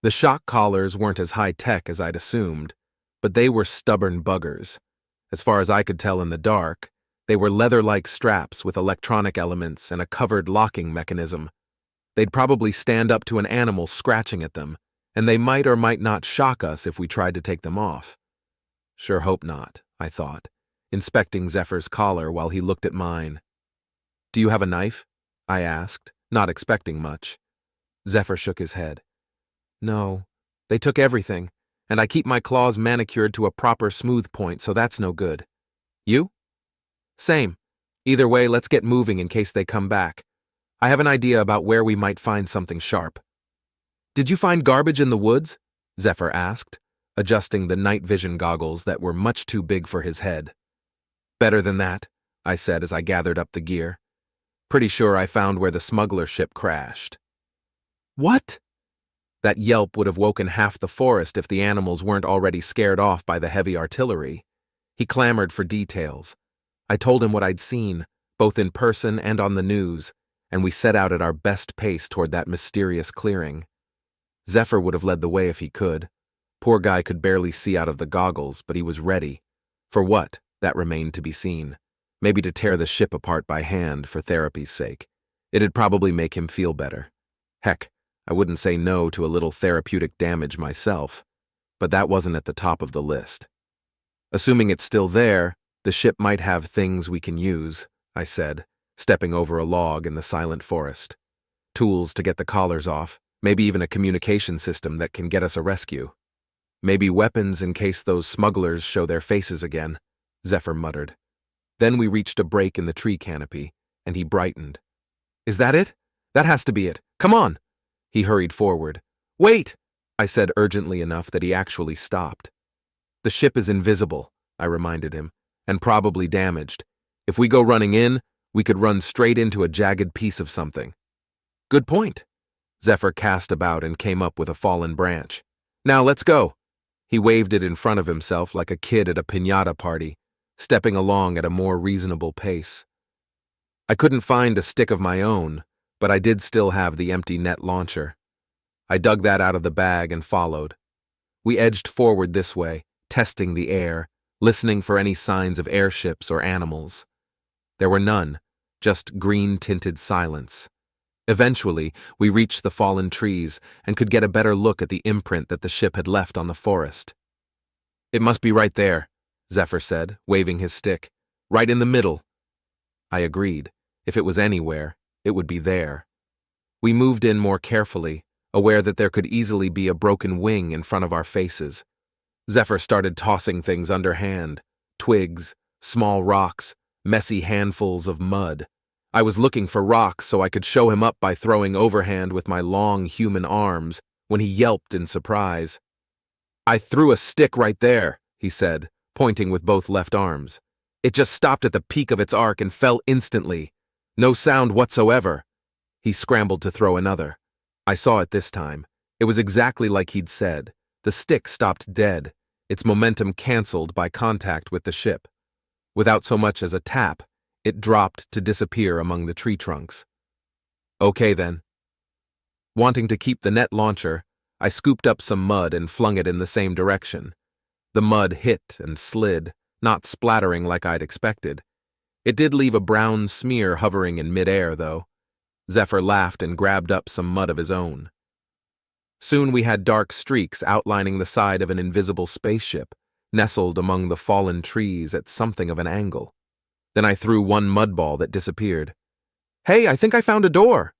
The shock collars weren't as high-tech as I'd assumed, but they were stubborn buggers. As far as I could tell in the dark, they were leather-like straps with electronic elements and a covered locking mechanism. They'd probably stand up to an animal scratching at them, and they might or might not shock us if we tried to take them off. Sure hope not, I thought, inspecting Zephyr's collar while he looked at mine. "Do you have a knife?" I asked, not expecting much. Zephyr shook his head. "No, they took everything, and I keep my claws manicured to a proper smooth point, so that's no good. You?" "Same. Either way, let's get moving in case they come back. I have an idea about where we might find something sharp." "Did you find garbage in the woods?" Zephyr asked, adjusting the night vision goggles that were much too big for his head. "Better than that," I said as I gathered up the gear. "Pretty sure I found where the smuggler ship crashed." "What?" That yelp would have woken half the forest if the animals weren't already scared off by the heavy artillery. He clamored for details. I told him what I'd seen, both in person and on the news, and we set out at our best pace toward that mysterious clearing. Zephyr would have led the way if he could. Poor guy could barely see out of the goggles, but he was ready. For what? That remained to be seen. Maybe to tear the ship apart by hand for therapy's sake. It'd probably make him feel better. Heck, I wouldn't say no to a little therapeutic damage myself, but that wasn't at the top of the list. "Assuming it's still there, the ship might have things we can use," I said, stepping over a log in the silent forest. "Tools to get the collars off, maybe even a communication system that can get us a rescue. Maybe weapons in case those smugglers show their faces again," Zephyr muttered. Then we reached a break in the tree canopy, and he brightened. "Is that it? That has to be it. Come on!" He hurried forward. "Wait!" I said urgently enough that he actually stopped. "The ship is invisible," I reminded him, "and probably damaged. If we go running in, we could run straight into a jagged piece of something." "Good point." Zephyr cast about and came up with a fallen branch. "Now let's go." He waved it in front of himself like a kid at a piñata party, stepping along at a more reasonable pace. I couldn't find a stick of my own, but I did still have the empty net launcher. I dug that out of the bag and followed. We edged forward this way, testing the air, listening for any signs of airships or animals. There were none, just green-tinted silence. Eventually, we reached the fallen trees and could get a better look at the imprint that the ship had left on the forest. "It must be right there," Zephyr said, waving his stick. "Right in the middle." I agreed. If it was anywhere, it would be there. We moved in more carefully, aware that there could easily be a broken wing in front of our faces. Zephyr started tossing things underhand: twigs, small rocks, messy handfuls of mud. I was looking for rocks so I could show him up by throwing overhand with my long human arms when he yelped in surprise. "I threw a stick right there," he said, pointing with both left arms. "It just stopped at the peak of its arc and fell instantly. No sound whatsoever." He scrambled to throw another. I saw it this time. It was exactly like he'd said. The stick stopped dead, its momentum canceled by contact with the ship. Without so much as a tap, it dropped to disappear among the tree trunks. "Okay then." Wanting to keep the net launcher, I scooped up some mud and flung it in the same direction. The mud hit and slid, not splattering like I'd expected. It did leave a brown smear hovering in midair, though. Zephyr laughed and grabbed up some mud of his own. Soon we had dark streaks outlining the side of an invisible spaceship, nestled among the fallen trees at something of an angle. Then I threw one mud ball that disappeared. "Hey, I think I found a door."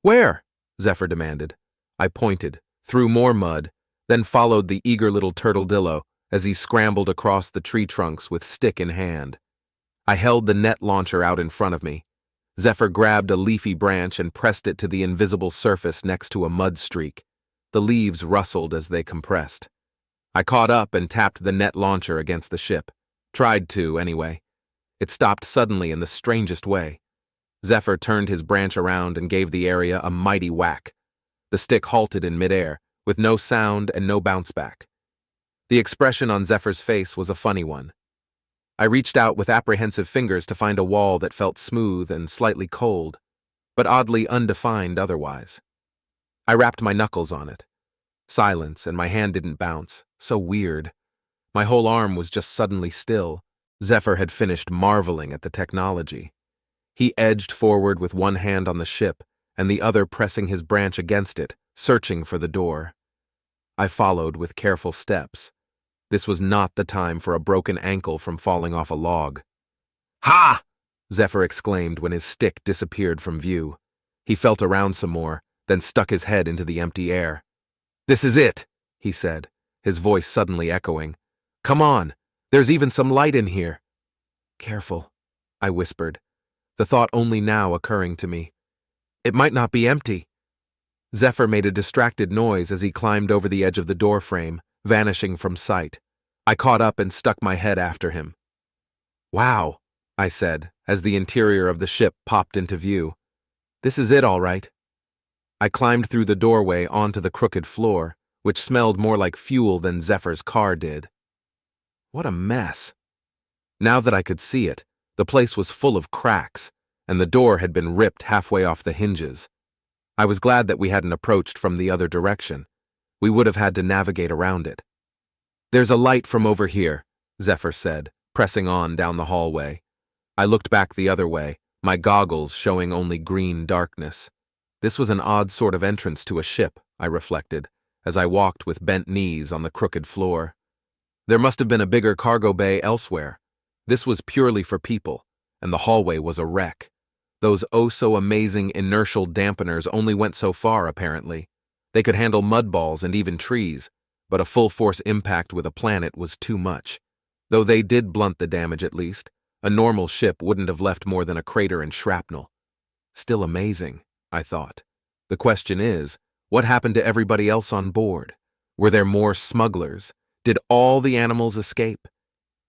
"Where?" Zephyr demanded. I pointed, threw more mud, then followed the eager little turtledillo as he scrambled across the tree trunks with stick in hand. I held the net launcher out in front of me. Zephyr grabbed a leafy branch and pressed it to the invisible surface next to a mud streak. The leaves rustled as they compressed. I caught up and tapped the net launcher against the ship. Tried to, anyway. It stopped suddenly in the strangest way. Zephyr turned his branch around and gave the area a mighty whack. The stick halted in midair, with no sound and no bounce back. The expression on Zephyr's face was a funny one. I reached out with apprehensive fingers to find a wall that felt smooth and slightly cold, but oddly undefined otherwise. I rapped my knuckles on it. Silence, and my hand didn't bounce. So weird. My whole arm was just suddenly still. Zephyr had finished marveling at the technology. He edged forward with one hand on the ship and the other pressing his branch against it, searching for the door. I followed with careful steps. This was not the time for a broken ankle from falling off a log. "Ha!" Zephyr exclaimed when his stick disappeared from view. He felt around some more, then stuck his head into the empty air. "This is it," he said, his voice suddenly echoing. "Come on, there's even some light in here." "Careful," I whispered, the thought only now occurring to me. "It might not be empty." Zephyr made a distracted noise as he climbed over the edge of the doorframe, vanishing from sight. I caught up and stuck my head after him. "Wow," I said, as the interior of the ship popped into view. "This is it, all right." I climbed through the doorway onto the crooked floor, which smelled more like fuel than Zephyr's car did. What a mess. Now that I could see it, the place was full of cracks, and the door had been ripped halfway off the hinges. I was glad that we hadn't approached from the other direction. We would have had to navigate around it. "There's a light from over here," Zephyr said, pressing on down the hallway. I looked back the other way, my goggles showing only green darkness. This was an odd sort of entrance to a ship, I reflected, as I walked with bent knees on the crooked floor. There must have been a bigger cargo bay elsewhere. This was purely for people, and the hallway was a wreck. Those oh-so-amazing inertial dampeners only went so far, apparently. They could handle mud balls and even trees, but a full-force impact with a planet was too much. Though they did blunt the damage at least, a normal ship wouldn't have left more than a crater and shrapnel. Still amazing, I thought. The question is, what happened to everybody else on board? Were there more smugglers? Did all the animals escape?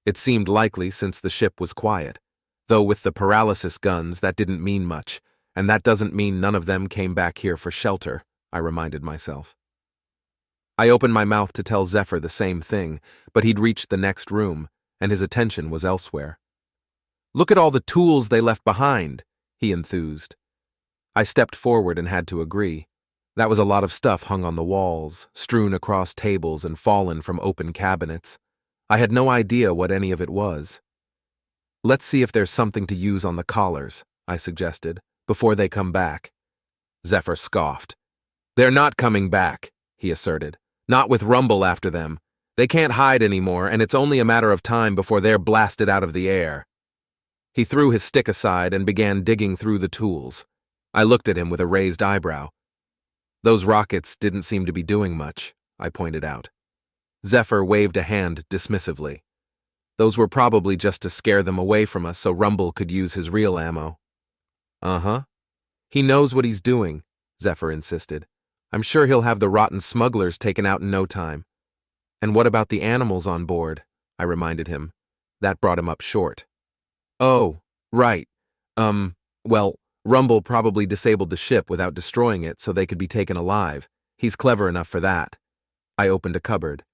It seemed likely since the ship was quiet, though with the paralysis guns that didn't mean much, and that doesn't mean none of them came back here for shelter, I reminded myself. I opened my mouth to tell Zephyr the same thing, but he'd reached the next room, and his attention was elsewhere. "Look at all the tools they left behind," he enthused. I stepped forward and had to agree. That was a lot of stuff hung on the walls, strewn across tables and fallen from open cabinets. I had no idea what any of it was. "Let's see if there's something to use on the collars," I suggested, "before they come back." Zephyr scoffed. "They're not coming back," he asserted. "Not with Rumble after them. They can't hide anymore, and it's only a matter of time before they're blasted out of the air." He threw his stick aside and began digging through the tools. I looked at him with a raised eyebrow. "Those rockets didn't seem to be doing much," I pointed out. Zephyr waved a hand dismissively. "Those were probably just to scare them away from us so Rumble could use his real ammo." "Uh-huh. He knows what he's doing," Zephyr insisted. "I'm sure he'll have the rotten smugglers taken out in no time." "And what about the animals on board?" I reminded him. That brought him up short. "Oh, right. Well, Rumble probably disabled the ship without destroying it so they could be taken alive. He's clever enough for that." I opened a cupboard.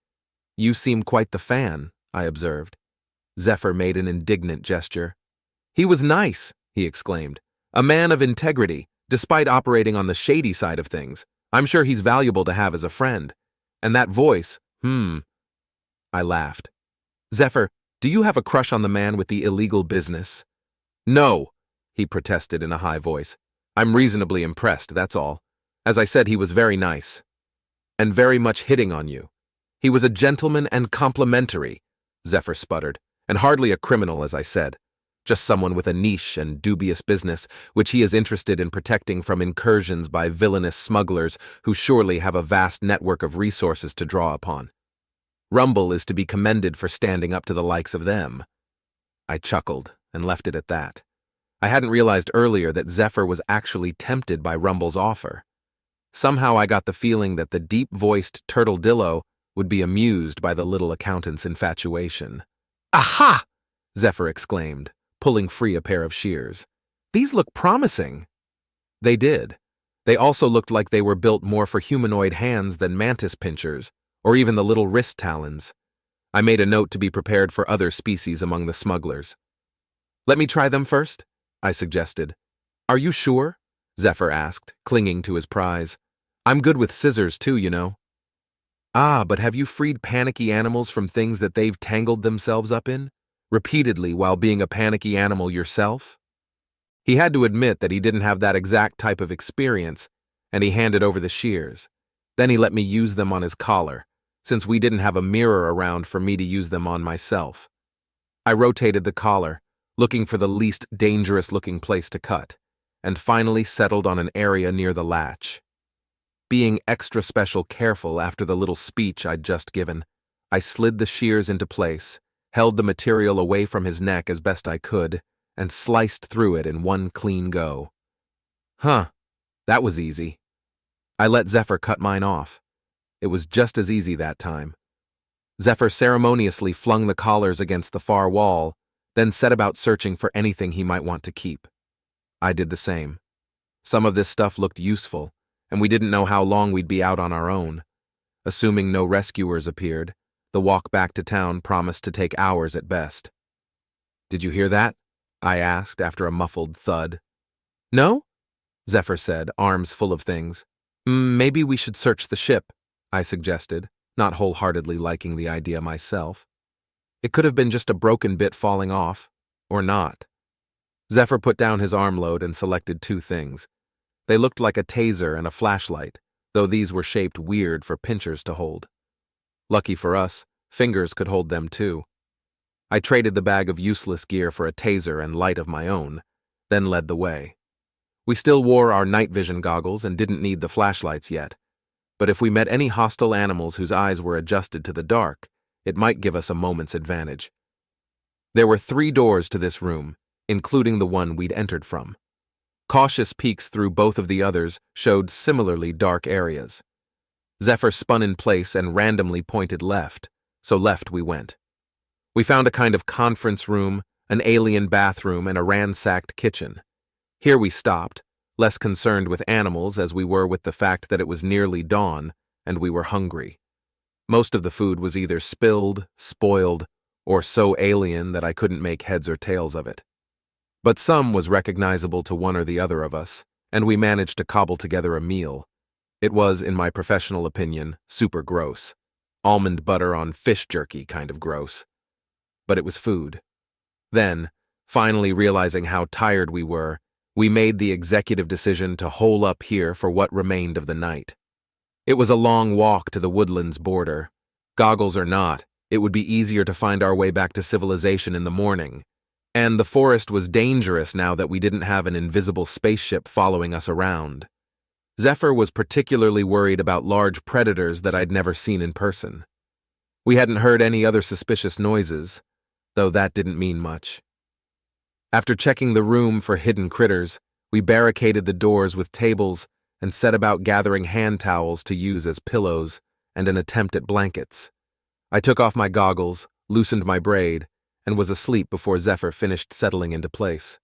"You seem quite the fan," I observed. Zephyr made an indignant gesture. "He was nice," he exclaimed. "A man of integrity, despite operating on the shady side of things. I'm sure he's valuable to have as a friend. And that voice, I laughed. "Zephyr, do you have a crush on the man with the illegal business?" "No," he protested in a high voice. "I'm reasonably impressed, that's all. As I said, he was very nice. And very much hitting on you. He was a gentleman and complimentary," Zephyr sputtered, "and hardly a criminal, as I said. Just someone with a niche and dubious business, which he is interested in protecting from incursions by villainous smugglers who surely have a vast network of resources to draw upon. Rumble is to be commended for standing up to the likes of them." I chuckled and left it at that. I hadn't realized earlier that Zephyr was actually tempted by Rumble's offer. Somehow I got the feeling that the deep-voiced Turtledillo would be amused by the little accountant's infatuation. "Aha!" Zephyr exclaimed, pulling free a pair of shears. "These look promising." They did. They also looked like they were built more for humanoid hands than mantis pinchers, or even the little wrist talons. I made a note to be prepared for other species among the smugglers. "Let me try them first," I suggested. "Are you sure?" Zephyr asked, clinging to his prize. "I'm good with scissors too, you know." Ah, but have you freed panicky animals from things that they've tangled themselves up in? Repeatedly while being a panicky animal yourself? He had to admit that he didn't have that exact type of experience, and he handed over the shears. Then he let me use them on his collar, since we didn't have a mirror around for me to use them on myself. I rotated the collar, looking for the least dangerous-looking place to cut, and finally settled on an area near the latch. Being extra special careful after the little speech I'd just given, I slid the shears into place, held the material away from his neck as best I could, and sliced through it in one clean go. Huh, that was easy. I let Zephyr cut mine off. It was just as easy that time. Zephyr ceremoniously flung the collars against the far wall, then set about searching for anything he might want to keep. I did the same. Some of this stuff looked useful, and we didn't know how long we'd be out on our own. Assuming no rescuers appeared, the walk back to town promised to take hours at best. "Did you hear that?" I asked after a muffled thud. "No?" Zephyr said, arms full of things. "Maybe we should search the ship," I suggested, not wholeheartedly liking the idea myself. It could have been just a broken bit falling off, or not. Zephyr put down his armload and selected two things. They looked like a taser and a flashlight, though these were shaped weird for pinchers to hold. Lucky for us, fingers could hold them too. I traded the bag of useless gear for a taser and light of my own, then led the way. We still wore our night vision goggles and didn't need the flashlights yet, but if we met any hostile animals whose eyes were adjusted to the dark, it might give us a moment's advantage. There were 3 doors to this room, including the one we'd entered from. Cautious peeks through both of the others showed similarly dark areas. Zephyr spun in place and randomly pointed left, so left we went. We found a kind of conference room, an alien bathroom, and a ransacked kitchen. Here we stopped, less concerned with animals as we were with the fact that it was nearly dawn and we were hungry. Most of the food was either spilled, spoiled, or so alien that I couldn't make heads or tails of it. But some was recognizable to one or the other of us, and we managed to cobble together a meal. It was, in my professional opinion, super gross. Almond butter on fish jerky kind of gross. But it was food. Then, finally realizing how tired we were, we made the executive decision to hole up here for what remained of the night. It was a long walk to the woodlands border. Goggles or not, it would be easier to find our way back to civilization in the morning. And the forest was dangerous now that we didn't have an invisible spaceship following us around. Zephyr was particularly worried about large predators that I'd never seen in person. We hadn't heard any other suspicious noises, though that didn't mean much. After checking the room for hidden critters, we barricaded the doors with tables and set about gathering hand towels to use as pillows and an attempt at blankets. I took off my goggles, loosened my braid, and was asleep before Zephyr finished settling into place.